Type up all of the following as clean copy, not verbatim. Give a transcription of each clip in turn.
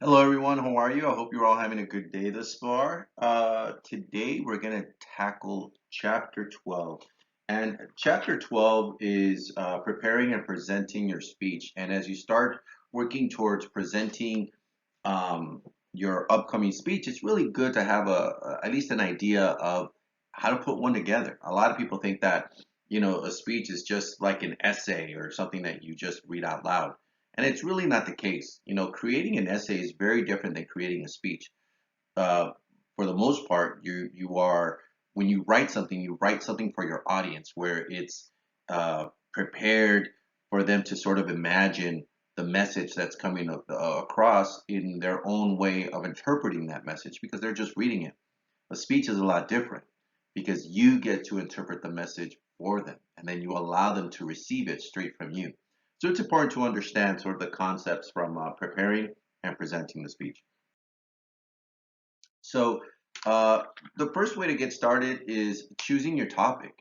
Hello, everyone. How are you? I hope you're all having a good day thus far. Today, we're going to tackle Chapter 12. And Chapter 12 is preparing and presenting your speech. And as you start working towards presenting um, your upcoming speech, it's really good to have at least an idea of how to put one together. A lot of people think that, a speech is just like an essay or something that you just read out loud. And it's really not the case. Creating an essay is very different than creating a speech. Uh, for the most part, you are when you write something for your audience where it's prepared for them to sort of imagine the message that's coming across in their own way of interpreting that message because they're just reading it. A speech is a lot different because you get to interpret the message for them and then you allow them to receive it straight from you. So it's important to understand sort of the concepts from preparing and presenting the speech. So uh, the first way to get started is choosing your topic.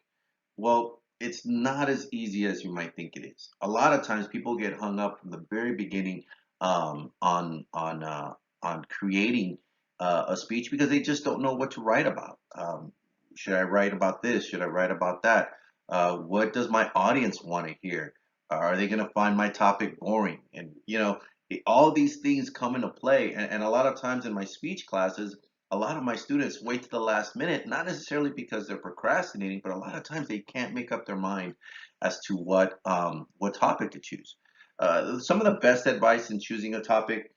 Well, it's not as easy as you might think it is. A lot of times people get hung up from the very beginning on creating a speech because they just don't know what to write about. Should I write about this? Should I write about that? What does my audience want to hear? Are they going to find my topic boring? And all these things come into play. And a lot of times in my speech classes, a lot of my students wait to the last minute, not necessarily because they're procrastinating, but a lot of times they can't make up their mind as to what topic to choose. Some of the best advice in choosing a topic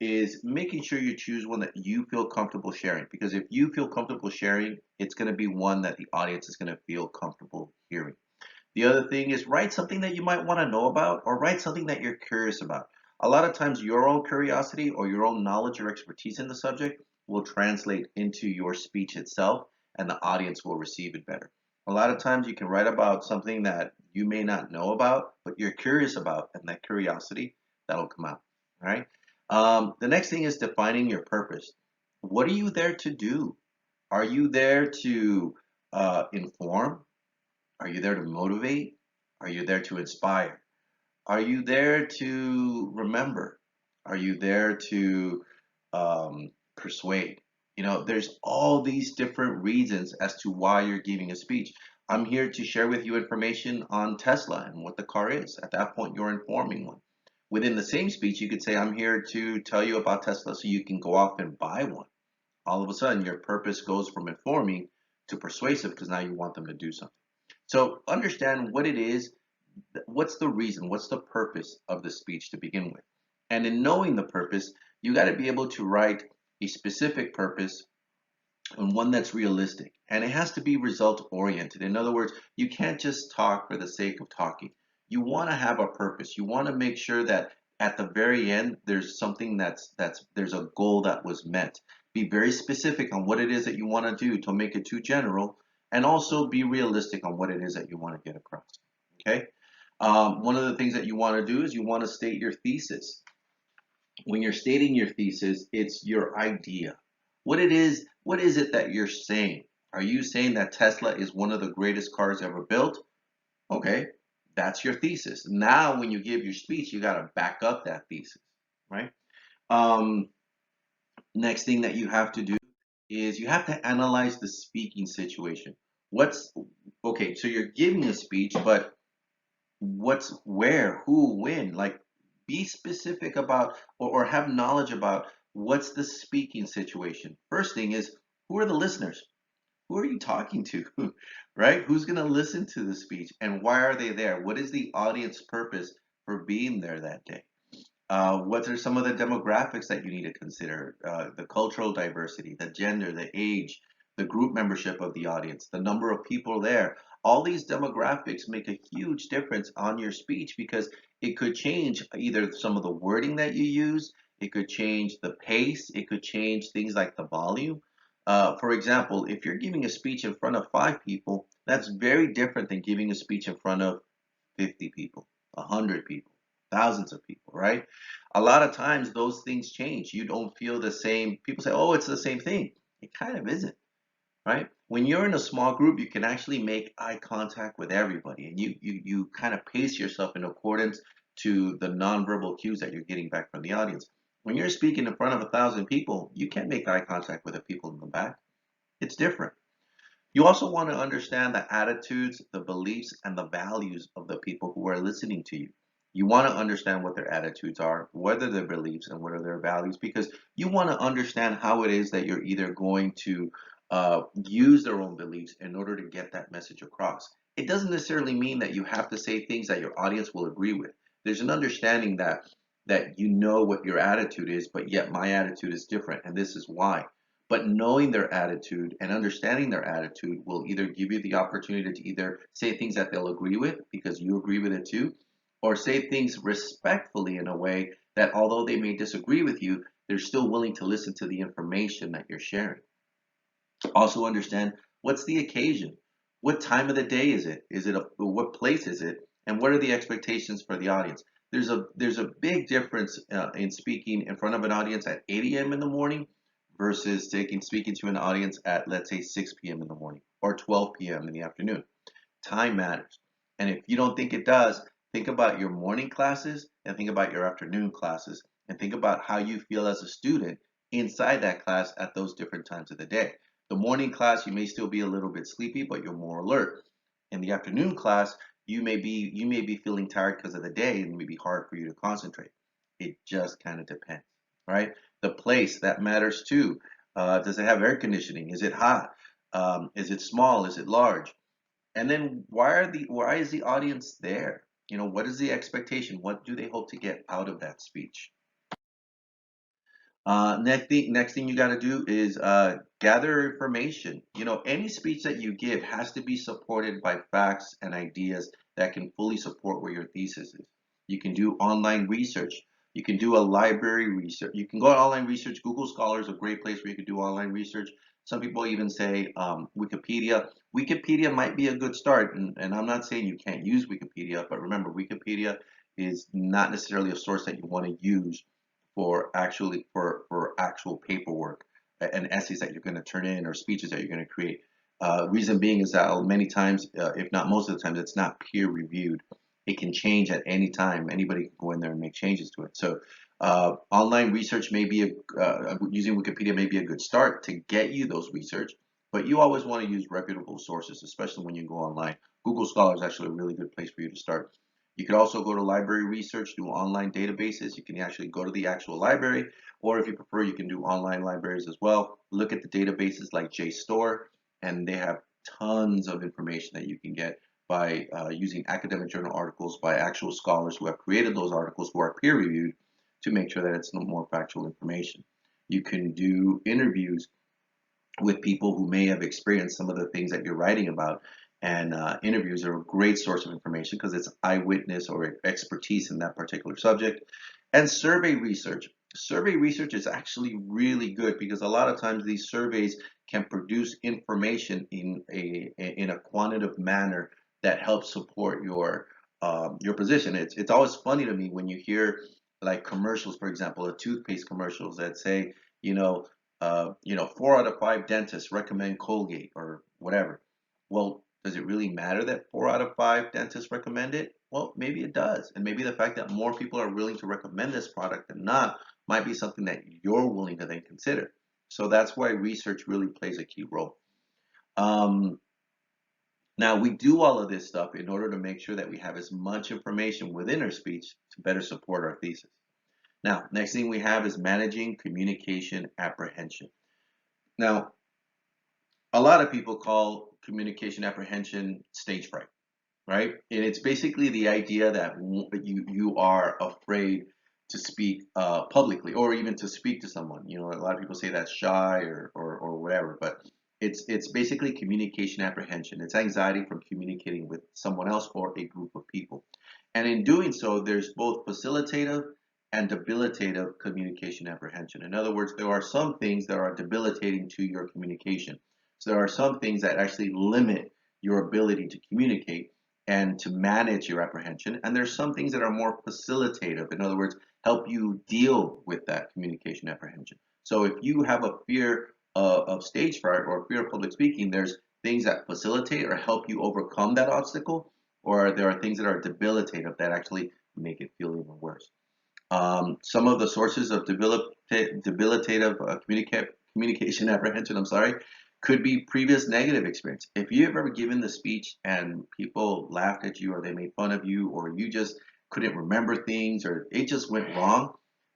is making sure you choose one that you feel comfortable sharing. Because if you feel comfortable sharing, it's going to be one that the audience is going to feel comfortable hearing. The other thing is write something that you might want to know about or write something that you're curious about. A lot of times your own curiosity or your own knowledge or expertise in the subject will translate into your speech itself and the audience will receive it better. A lot of times you can write about something that you may not know about, but you're curious about, and that curiosity, that'll come out. All right. The next thing is defining your purpose. What are you there to do? Are you there to inform? Are you there to motivate? Are you there to inspire? Are you there to remember? Are you there to persuade? There's all these different reasons as to why you're giving a speech. I'm here to share with you information on Tesla and what the car is. At that point, you're informing one. Within the same speech, you could say, I'm here to tell you about Tesla so you can go off and buy one. All of a sudden, your purpose goes from informing to persuasive because now you want them to do something. So understand what it is, what's the reason, what's the purpose of the speech to begin with. And in knowing the purpose, you got to be able to write a specific purpose and one that's realistic. And it has to be result oriented. In other words, you can't just talk for the sake of talking. You want to have a purpose. You want to make sure that at the very end there's something that's there's a goal that was met. Be very specific on what it is that you want to do. Don't make it too general, and also be realistic on what it is that you want to get across. Okay. One of the things that you want to do is you want to state your thesis. When you're stating your thesis, it's your idea. What is it that you're saying? Are you saying that Tesla is one of the greatest cars ever built? Okay, that's your thesis. Now, when you give your speech, you got to back up that thesis, right? Um, Next thing that you have to do is you have to analyze the speaking situation. What's okay? So you're giving a speech, but what's where, who, when? Like, be specific about or have knowledge about what's the speaking situation. First thing is, who are the listeners? Who are you talking to? Right? Who's going to listen to the speech and why are they there? What is the audience purpose for being there that day? What are some of the demographics that you need to consider? The cultural diversity, the gender, the age, the group membership of the audience, the number of people there. All these demographics make a huge difference on your speech because it could change either some of the wording that you use, it could change the pace, it could change things like the volume. For example, if you're giving a speech in front of 5 people, that's very different than giving a speech in front of 50 people, 100 people, thousands of people, right? A lot of times those things change. You don't feel the same. People say, oh, it's the same thing. It kind of isn't, right? When you're in a small group, you can actually make eye contact with everybody and you kind of pace yourself in accordance to the nonverbal cues that you're getting back from the audience. When you're speaking in front of 1,000 people, you can't make eye contact with the people in the back. It's different. You also want to understand the attitudes, the beliefs, and the values of the people who are listening to you. You want to understand what their attitudes are, what are their beliefs, and what are their values, because you want to understand how it is that you're either going to use their own beliefs in order to get that message across. It doesn't necessarily mean that you have to say things that your audience will agree with. There's an understanding that you know what your attitude is, but yet my attitude is different, and this is why. But knowing their attitude and understanding their attitude will either give you the opportunity to either say things that they'll agree with because you agree with it too, or say things respectfully in a way that although they may disagree with you, they're still willing to listen to the information that you're sharing. Also understand what's the occasion? What time of the day is it? What place is it? And what are the expectations for the audience? There's a big difference in speaking in front of an audience at 8 a.m. in the morning versus speaking to an audience at, let's say, 6 p.m. in the morning or 12 p.m. in the afternoon. Time matters. And if you don't think it does, think about your morning classes and think about your afternoon classes and think about how you feel as a student inside that class at those different times of the day. The morning class, you may still be a little bit sleepy, but you're more alert. In the afternoon class, you may be feeling tired because of the day and it may be hard for you to concentrate. It just kind of depends, right? The place that matters too. Does it have air conditioning? Is it hot? Is it small? Is it large? And then why is the audience there? What is the expectation? What do they hope to get out of that speech? Next thing you got to do is gather information. Any speech that you give has to be supported by facts and ideas that can fully support what your thesis is. You can do online research. You can do a library research. You can go to online research. Google Scholar is a great place where you can do online research. Some people even say Wikipedia. Wikipedia might be a good start, and I'm not saying you can't use Wikipedia, but remember, Wikipedia is not necessarily a source that you want to use for actual paperwork and essays that you're going to turn in or speeches that you're going to create. Reason being is that many times, if not most of the time, it's not peer reviewed. It can change at any time. Anybody can go in there and make changes to it. So online research may be using Wikipedia may be a good start to get you those research, but you always want to use reputable sources, especially when you go online. Google Scholar is actually a really good place for you to start. You could also go to library research, do online databases. You can actually go to the actual library, or if you prefer, you can do online libraries as well. Look at the databases like JSTOR, and they have tons of information that you can get by using academic journal articles by actual scholars who have created those articles who are peer reviewed to make sure that it's no more factual information. You can do interviews with people who may have experienced some of the things that you're writing about. And interviews are a great source of information because it's eyewitness or expertise in that particular subject. And survey research. Survey research is actually really good because a lot of times these surveys can produce information in a quantitative manner that helps support your position. It's always funny to me when you hear like commercials, for example, the toothpaste commercials that say, 4 out of 5 dentists recommend Colgate or whatever. Well, does it really matter that 4 out of 5 dentists recommend it? Well, maybe it does. And maybe the fact that more people are willing to recommend this product than not might be something that you're willing to then consider. So that's why research really plays a key role. Um, Now, we do all of this stuff in order to make sure that we have as much information within our speech to better support our thesis. Now, next thing we have is managing communication apprehension. Now, a lot of people call communication apprehension stage fright, right? And it's basically the idea that you are afraid to speak publicly or even to speak to someone. A lot of people say that's shy or whatever, but it's basically communication apprehension. It's anxiety from communicating with someone else or a group of people. And in doing so, there's both facilitative and debilitative communication apprehension. In other words, there are some things that are debilitating to your communication. So there are some things that actually limit your ability to communicate and to manage your apprehension. And there's some things that are more facilitative. In other words, help you deal with that communication apprehension. So if you have a fear of stage fright or fear of public speaking, there's things that facilitate or help you overcome that obstacle, or there are things that are debilitative that actually make it feel even worse. Some of the sources of debilitative communication apprehension, I'm sorry, could be previous negative experience. If you have ever given the speech and people laughed at you or they made fun of you or you just couldn't remember things or it just went wrong,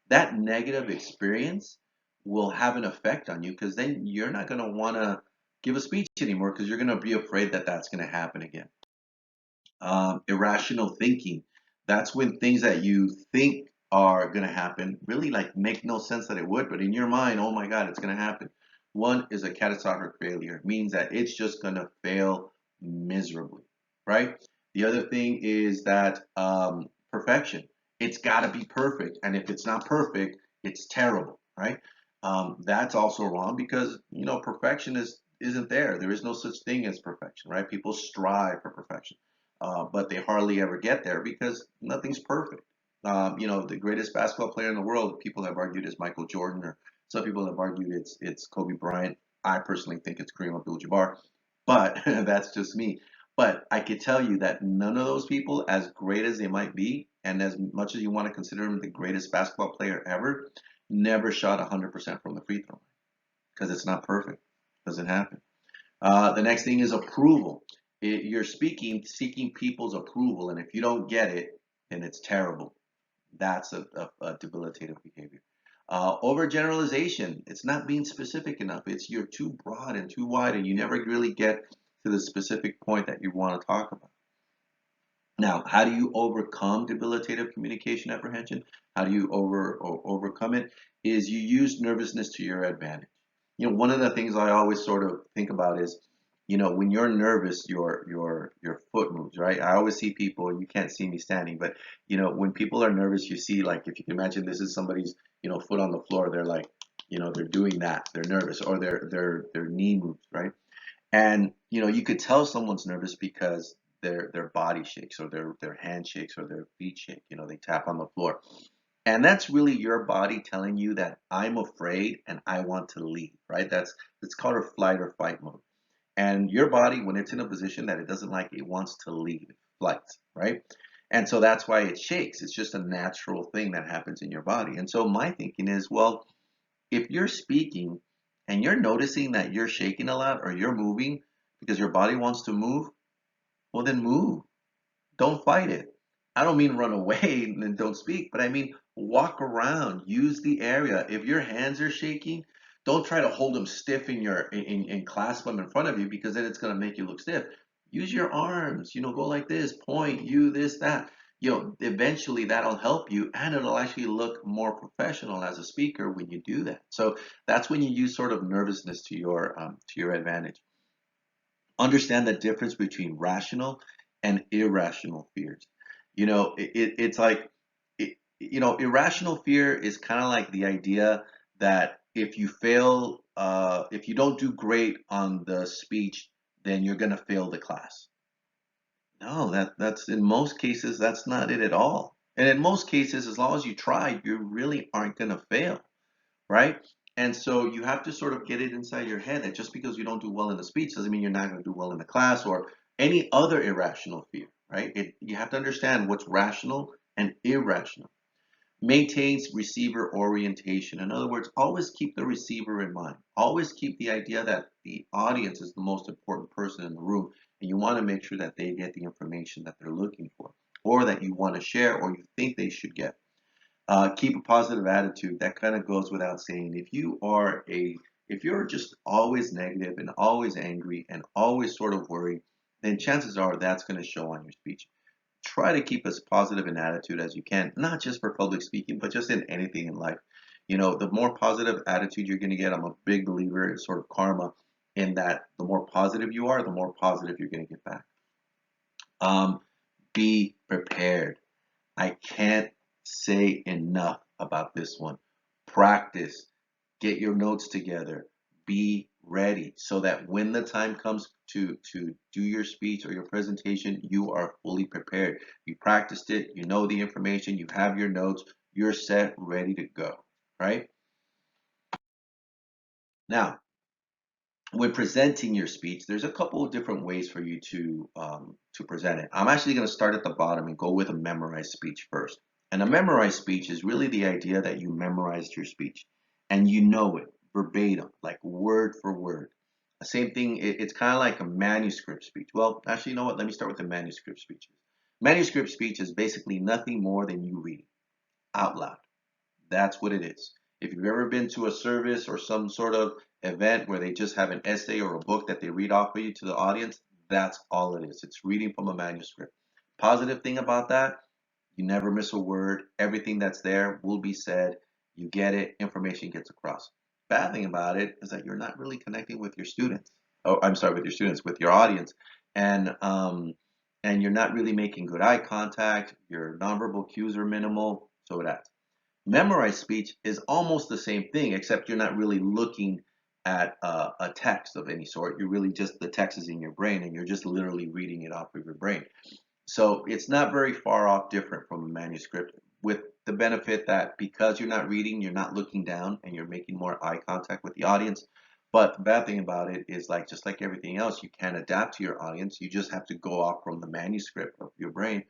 that negative experience will have an effect on you because then you're not going to want to give a speech anymore because you're going to be afraid that that's going to happen again. Irrational thinking. That's when things that you think are going to happen really like make no sense that it would, but in your mind, oh my God, it's going to happen. One is a catastrophic failure. It means that it's just going to fail miserably, right? The other thing is that perfection. It's got to be perfect, and if it's not perfect, it's terrible, right? That's also wrong because perfection isn't there. There is no such thing as perfection, right? People strive for perfection, but they hardly ever get there because nothing's perfect. The greatest basketball player in the world, people have argued is Michael Jordan, or some people have argued it's Kobe Bryant. I personally think it's Kareem Abdul-Jabbar, but that's just me. But I could tell you that none of those people, as great as they might be, and as much as you want to consider them the greatest basketball player ever, never shot 100% from the free throw line because it's not perfect. Doesn't happen. The next thing is approval. You're seeking people's approval, and if you don't get it, then it's terrible. That's a debilitative behavior. Overgeneralization. It's not being specific enough. You're too broad and too wide, and you never really get to the specific point that you want to talk about. Now, how do you overcome debilitative communication apprehension? How do you overcome it? Is you use nervousness to your advantage. One of the things I always sort of think about is, when you're nervous, your foot moves, right? I always see people, you can't see me standing, but when people are nervous, you see, like, if you can imagine this is somebody's, foot on the floor, they're like, they're doing that, they're nervous, or their knee moves, right? And you could tell someone's nervous because their body shakes or their hand shakes or their feet shake. They tap on the floor. And that's really your body telling you that I'm afraid and I want to leave, right? It's called a flight or fight mode. And your body, when it's in a position that it doesn't like, it wants to leave, flights, right? And so that's why it shakes. It's just a natural thing that happens in your body. And so my thinking is, well, if you're speaking and you're noticing that you're shaking a lot or you're moving because your body wants to move, well, then move. Don't fight it. I don't mean run away and don't speak, but I mean walk around, use the area. If your hands are shaking, don't try to hold them stiff and clasp them in front of you because then it's going to make you look stiff. Use your arms, go like this, point, you, this, that. Eventually that'll help you and it'll actually look more professional as a speaker when you do that. So that's when you use sort of nervousness to your advantage. Understand the difference between rational and irrational fears. It's like, irrational fear is kind of like the idea that if you fail, if you don't do great on the speech, then you're going to fail the class. No, that's in most cases, that's not it at all. And in most cases, as long as you try, you really aren't going to fail, right? And so you have to sort of get it inside your head that just because you don't do well in the speech doesn't mean you're not going to do well in the class or any other irrational fear, right? You have to understand what's rational and irrational. Maintains receiver orientation. In other words, always keep the receiver in mind. Always keep the idea that the audience is the most important person in the room, and you want to make sure that they get the information that they're looking for, or that you want to share, or you think they should get. Keep a positive attitude. That kind of goes without saying. If you're just always negative and always angry and always sort of worried, then chances are that's going to show on your speech. Try to keep as positive an attitude as you can, not just for public speaking, but just in anything in life. The more positive attitude you're going to get, I'm a big believer in sort of karma, in that the more positive you are, the more positive you're going to get back. Be prepared. I can't say enough about this one. Practice, get your notes together, be ready so that when the time comes to do your speech or your presentation, you are fully prepared. You practiced it, you know the information, you have your notes, you're set, ready to go, right? Now, when presenting your speech, there's a couple of different ways for you to present it. I'm actually going to start at the bottom and go with a memorized speech first. And a memorized speech is really the idea that you memorized your speech and you know it verbatim, like word for word. The same thing, it's kind of like a manuscript speech. Well, actually, you know what? Let me start with the manuscript speech. Manuscript speech is basically nothing more than you reading out loud. That's what it is. If you've ever been to a service or some sort of event where they just have an essay or a book that they read off of you to the audience, that's all it is. It's reading from a manuscript. Positive thing about that, you never miss a word. Everything that's there will be said. You get it. Information gets across. Bad thing about it is that you're not really connecting with your students. Oh, I'm sorry, with your students, with your audience, and you're not really making good eye contact. Your nonverbal cues are minimal. So that's memorized speech is almost the same thing, except you're not really looking at a text of any sort. You're really just the text is in your brain, and you're just literally reading it off of your brain. So it's not very far off different from a manuscript, with the benefit that because you're not reading, you're not looking down and you're making more eye contact with the audience. But the bad thing about it is like just like everything else, you can adapt to your audience. You just have to go off from the manuscript of your brain.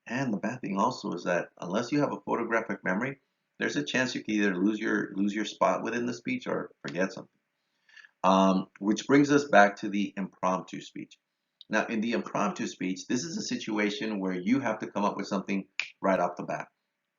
And the bad thing also is that unless you have a photographic memory, there's a chance you can either lose your spot within the speech or forget something. Which brings us back to the impromptu speech. Now, in the impromptu speech, this is a situation where you have to come up with something right off the bat.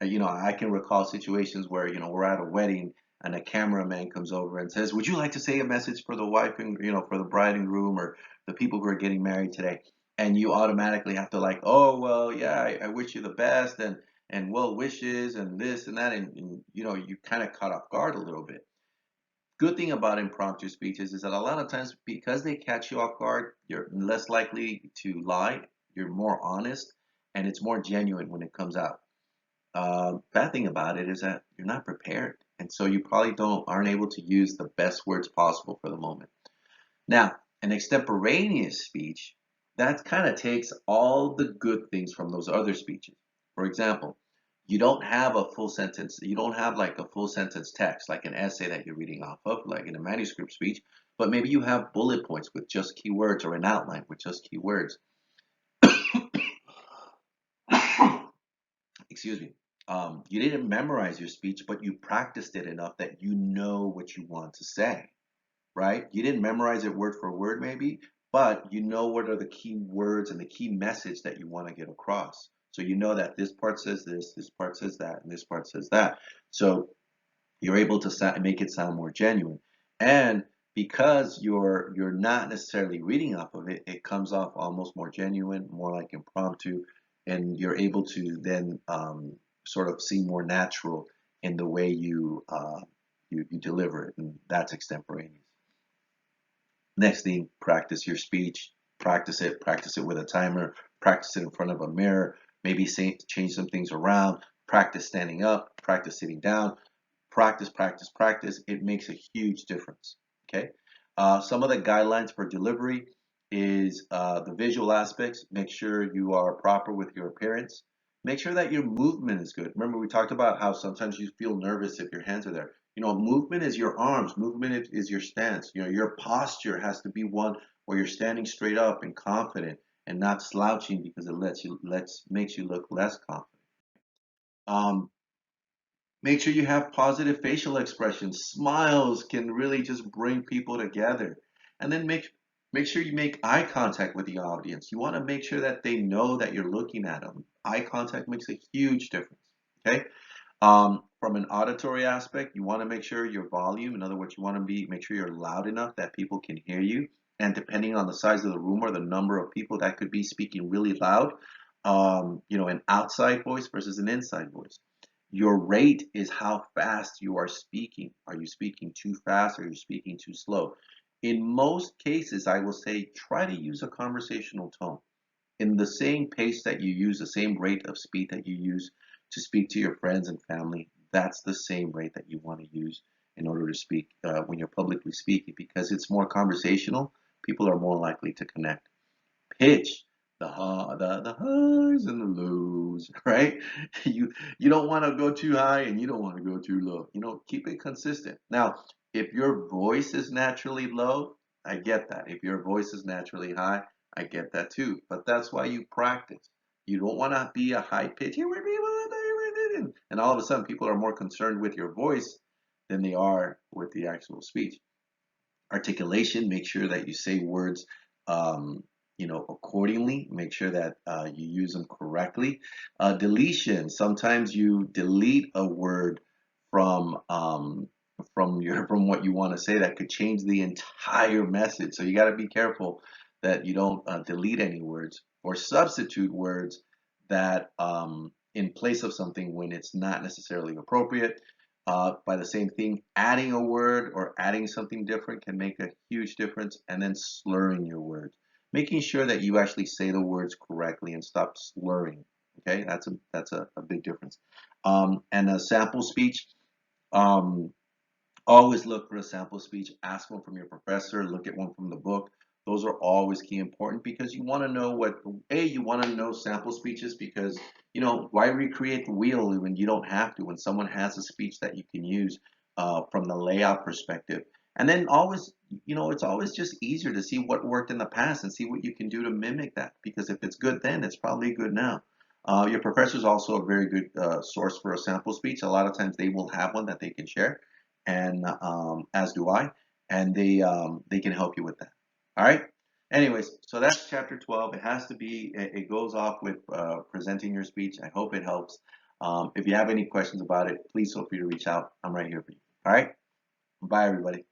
I can recall situations where, we're at a wedding and a cameraman comes over and says, "Would you like to say a message for the wife and, for the bride and groom or the people who are getting married today?" And you automatically have to like, "Oh, well, yeah, I wish you the best and well wishes and this and that." And you kind of caught off guard a little bit. Good thing about impromptu speeches is that a lot of times because they catch you off guard, you're less likely to lie, you're more honest, and it's more genuine when it comes out. Bad thing about it is that you're not prepared, and so you probably don't aren't able to use the best words possible for the moment. Now, an extemporaneous speech that kind of takes all the good things from those other speeches. For example, you don't have a full sentence, you don't have like a full sentence text, like an essay that you're reading off of, like in a manuscript speech, but maybe you have bullet points with just keywords or an outline with just keywords. Excuse me. You didn't memorize your speech, but you practiced it enough that you know what you want to say, right? You didn't memorize it word for word, maybe, but you know what are the key words and the key message that you want to get across. So you know that this part says this part says that, and this part says that. So you're able to make it sound more genuine. And because you're not necessarily reading off of it, it comes off almost more genuine, more like impromptu, and you're able to then sort of seem more natural in the way you deliver it, and that's extemporaneous. Next thing, practice your speech. Practice it with a timer, practice it in front of a mirror, maybe change some things around, practice standing up, practice sitting down, practice, practice, practice. It makes a huge difference. Okay. Some of the guidelines for delivery is the visual aspects. Make sure you are proper with your appearance. Make sure that your movement is good. Remember, we talked about how sometimes you feel nervous if your hands are there. Movement is your arms. Movement is your stance. Your posture has to be one where you're standing straight up and confident and not slouching because it makes you look less confident. Um, Make sure you have positive facial expressions. Smiles can really just bring people together. And then make sure you make eye contact with the audience. You want to make sure that they know that you're looking at them. Eye contact makes a huge difference. Okay. From an auditory aspect, you want to make sure your volume, in other words, you want to make sure you're loud enough that people can hear you. And depending on the size of the room or the number of people, that could be speaking really loud. An outside voice versus an inside voice. Your rate is how fast you are speaking. Are you speaking too fast or are you speaking too slow? In most cases, I will say try to use a conversational tone. In the same pace that you use, the same rate of speed that you use to speak to your friends and family, that's the same rate that you want to use in order to speak when you're publicly speaking because it's more conversational. People are more likely to connect. Pitch the highs and the lows, right? You don't want to go too high and you don't want to go too low. Keep it consistent. Now, if your voice is naturally low, I get that. If your voice is naturally high, I get that too. But that's why you practice. You don't want to be a high pitch. and all of a sudden people are more concerned with your voice than they are with the actual speech. Articulation, make sure that you say words um, accordingly. Make sure that you use them correctly. Deletion, sometimes you delete a word from from what you want to say that could change the entire message, so you got to be careful that you don't delete any words or substitute words that in place of something when it's not necessarily appropriate. By the same thing, adding a word or adding something different can make a huge difference, and then slurring your words, making sure that you actually say the words correctly and stop slurring. Okay, that's a big difference. And a sample speech. Um, Always look for a sample speech. Ask one from your professor. Look at one from the book. Those are always key important because you want to know you want to know sample speeches because, why recreate the wheel when you don't have to, when someone has a speech that you can use from the layout perspective. And then always, it's always just easier to see what worked in the past and see what you can do to mimic that because if it's good then, it's probably good now. Your professor is also a very good source for a sample speech. A lot of times they will have one that they can share and as do I, and they can help you with that. All right. Anyways, so that's chapter 12. It has to be. It goes off with presenting your speech. I hope it helps. If you have any questions about it, please feel free to reach out. I'm right here for you. All right. Bye, everybody.